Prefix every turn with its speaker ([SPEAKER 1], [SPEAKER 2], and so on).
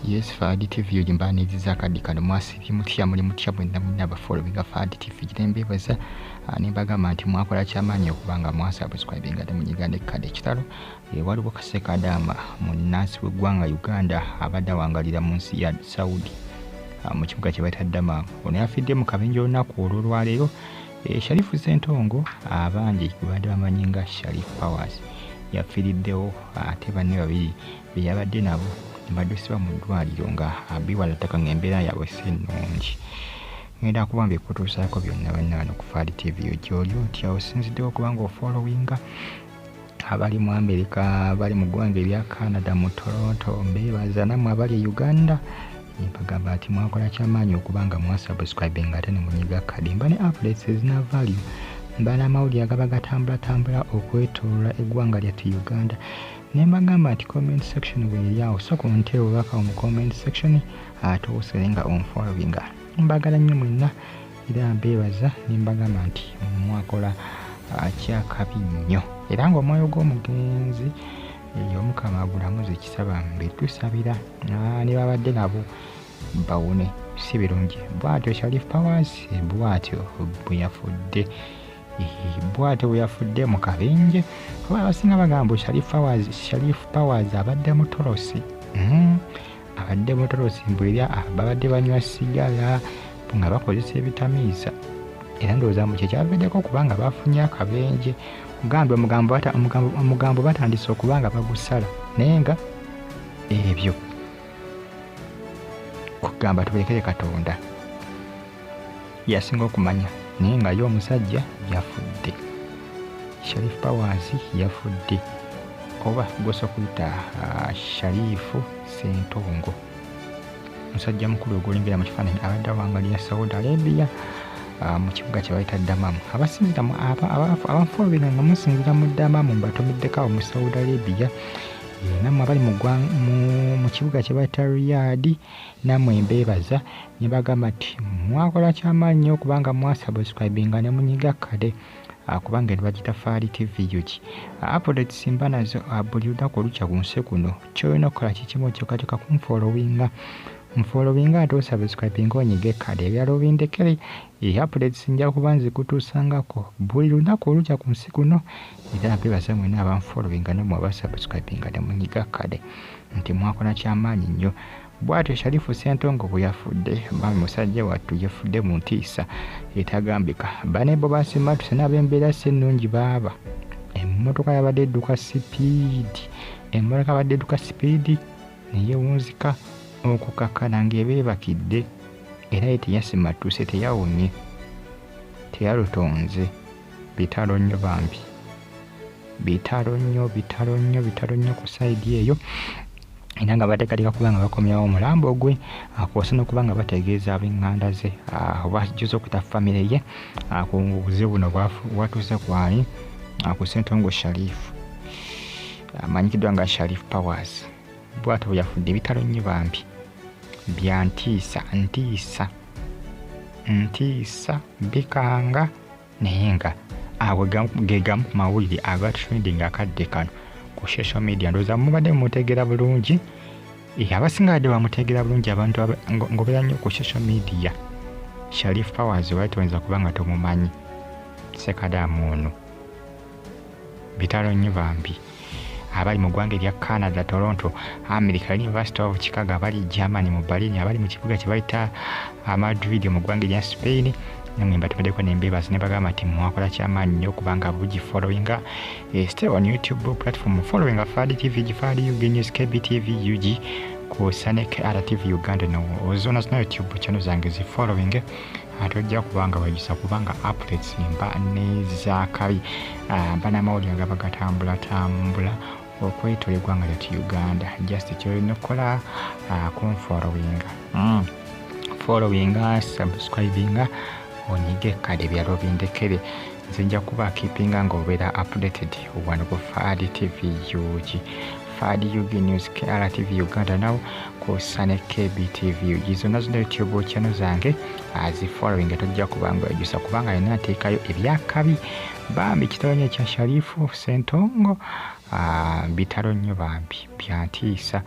[SPEAKER 1] Yes, Fadi TV yojimbani zizakadi kano mwasiri mutya muli mutya bwenna munaba following Fadi TV jirembe baza nimbaga nti mwakola kyamaanyi okubanga mwasubscribing ate munyigande kade Kitalo waliwo kaseka dama munnansi w'eggwanga Uganda abadde awangalira mu nsi ya Saudi mu kibuga kye bayita Dama ono yafidde mu kabenje olunaku olwaleero Sharif Sentongo abangi kubadde bamanyi nga Sharif Powers yafiriddewo ate banne babiri beyabadde nabo badusibwa mu ddwaliro nga abiwala ttaka ng'embeera yaabwe si nnungi. Ngenda kubanga ekutuusaako byonna bano ku Fadi TV gy'oli otya osinziddewo kubanga ofollowinga abali mu Amerika abali mu ggwanga erya Canada mu Toronto mbeebaza nammwe abali e Uganda mpagamba nti mwakola kyamaanyi okubanga mwasubscribing ate ne munyiga kadi mba ne updates ezina value mba n'amawulire agaba gatambulatambula okwetooloola eggwanga lyattu Uganda. Nembagamba nti comment section bw'eryawo sooka ontere obubaka mu comment section ate oserenga onfollowinga. Mbagala nnyo mwenna era mbeebaza nembagamba nti mwakola kyakabi nnyo era ng'omwoyo gw'omugenzi Omukama agulamuze ekisaba mbe tusabira ne babadde nabo bawone si birungi. Bw'atyo Sharif Powers bw'atyo bwe yafudde bw'atyo yafudde mu kabenje kuba abasinga bagamba Sharif Powers abadde mutolosi abadde mutolosi mbwera babadde banywa sigala nga bakozesa ebitamiiza era ndowooza mu kye kyaviddeko kubanga bafunye akabenje kugambe omugambo batandise okubanga bagusala naye nga ebyo kugamba tuberekere Katonda yasinga okumanya naye nga yo omusajja yafudde. Sharif Powers yafudde oba gosa kuyita Sharif Sentongo musajja mukulu ogulengera mu kifaananyi abadde awangalira Saudi Arabia mu kibuga kye bayita Damamu. Abasinzira abafollowinga nga musinzira mu Damamu mbatomeddeko mu Saudi Arabia nammwe abali mu kibuga kye bayita Riyadh nammwe mbeebaza ne bagamba nti mwakola kyamaanyi okubanga mwasubscribinga ne munyiga kade kubanga bagita Fadi TV yuki updates mba nazo buli lunaku olukya ku nsi kuno kyolina okukola kikimu kyokka kunfollowinga nfollowinga ate osubscribinga onyige kade ebyalo bindekere updates nja kuba nzikutuusangako buli lunaku olukya ku nsi kuno era mbeebaza mwenna abanfollowinga ne mwaba subscribinga ne munyiga kade nti mwakola kyamaanyi nnyo. Bw'atyo Sharif Sentongo bwe yafudde bami musajja wattu yafudde mu Entiisa etagambika bane bo basimatuse n'ab'embeera si nnungi baaba emmotoka yabadde edduka sipiidi neyewunzika okukakkana ng'ebeebakidde era ye teyasimatuse teyawonye teyalutonze bitalo nnyo bambi bitalo nnyo ku sayidi eyo era nga bateekateeka kubanga bakomyawo Omulambo gwe kw'osa n'okubanga bategeeza ab'eŋŋanda ze oba jjuza okuta famire ye ku buzibu buno bwatuuse kwani ku Sentongo Sharif amanyikiddwa nga Sharif Powers bw'atyo bwe yafudde ebitalo nnyo bambi bya Entiisa bikanga naye nga ge gamu ku mawulire aga trending akadde kano ku social media. Ndowooza mubadde mutegeera bulungi abasinga badde bamutegeera bulungi abantu ng'obeera nnyo ku social media. Sharif Powers wayitoyinza kubanga tomumanyi sekadamu ono bitalo nnyo bambi abali mu ggwanga erya Canada, Toronto, America, University of Chicago, abali Germany mu Berlin, abali mu kibuga kye bayita Madrid mu ggwanga erya Spain namwe mbatumeddeko nembeebaza ne bagamba nti mwakola kyamaanyi nnyo okubanga bugifollowinga stay on YouTube platform following Fadi TV, Fadi UG News, KBTV UG ku Sanek RTV Uganda zona zina YouTube channel zange zifollowing ate ojja kubanga wayisa kubanga updates mba nezakabi mba n'amawulire nga bagatambula okwetoola eggwanga lyattu Uganda. Just kyolina okukola kunfollowinga followinga subscribinga onyige kade byalo bindekere nze nja kuba keepinga ng'obeera updated wano ku Fadi TV UG, Fadi UG News, RTV Uganda nawo ku Sanek KBTV UG zonna zino YouTube channel zange azifollowinga tojja kubanga ojjusa kubanga yonna nteekayo ebyakabi bambi kitonye kya Sharif Sentongo bitalo nnyo bambi bya Entiisa